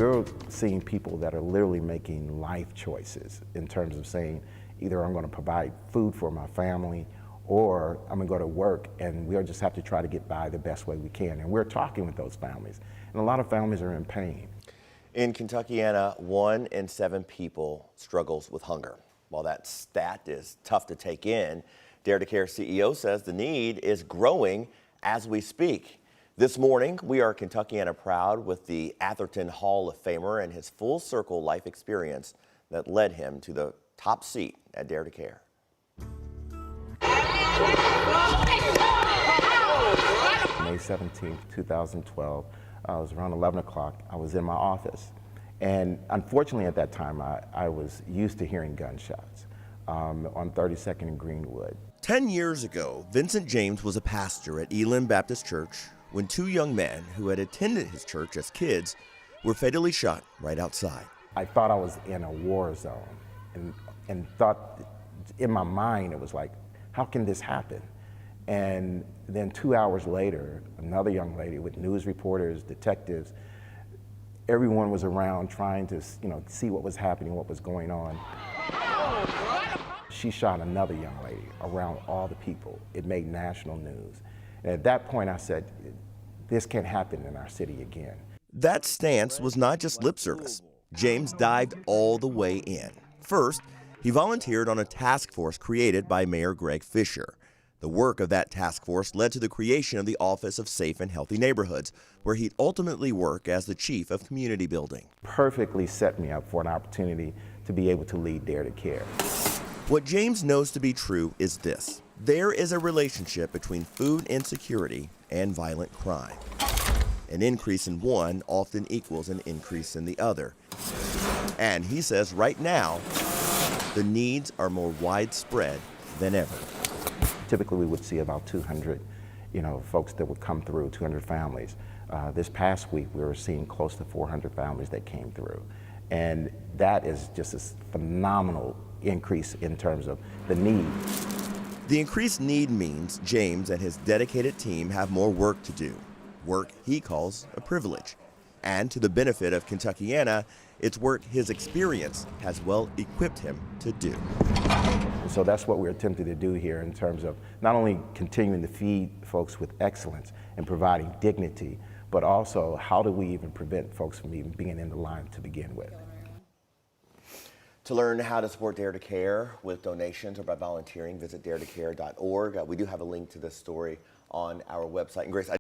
we're seeing people that are literally making life choices in terms of saying, either I'm going to provide food for my family or I'm going to go to work, and we'll just have to try to get by the best way we can. And we're talking with those families, and a lot of families are in pain. In Kentuckiana, 1 in 7 people struggles with hunger. While that stat is tough to take in, Dare to Care CEO says the need is growing as we speak. This morning, we are Kentuckiana proud with the Atherton Hall of Famer and his full circle life experience that led him to the top seat at Dare to Care. May 17th, 2012, it was around 11 o'clock. I was in my office. And unfortunately at that time, I was used to hearing gunshots on 32nd and Greenwood. 10 years ago, Vincent James was a pastor at Elim Baptist Church when 2 young men who had attended his church as kids were fatally shot right outside. I thought I was in a war zone and thought in my mind, it was like, how can this happen? And then 2 hours later, another young lady with news reporters, detectives, everyone was around trying to, see what was happening, what was going on. She shot another young lady around all the people. It made national news. And at that point I said, this can't happen in our city again. That stance was not just lip service. James dived all the way in. First, he volunteered on a task force created by Mayor Greg Fisher. The work of that task force led to the creation of the Office of Safe and Healthy Neighborhoods, where he'd ultimately work as the chief of community building. Perfectly set me up for an opportunity to be able to lead Dare to Care. What James knows to be true is this: there is a relationship between food insecurity and violent crime. An increase in one often equals an increase in the other. And he says right now, the needs are more widespread than ever. Typically we would see about 200, folks that would come through, 200 families. This past week we were seeing close to 400 families that came through. And that is just a phenomenal increase in terms of the need. The increased need means James and his dedicated team have more work to do. Work he calls a privilege. And to the benefit of Kentuckiana, it's work his experience has well equipped him to do. And so that's what we're attempting to do here in terms of not only continuing to feed folks with excellence and providing dignity, but also how do we even prevent folks from even being in the line to begin with. To learn how to support Dare to Care with donations or by volunteering, visit daretocare.org. We do have a link to this story on our website. And Grace,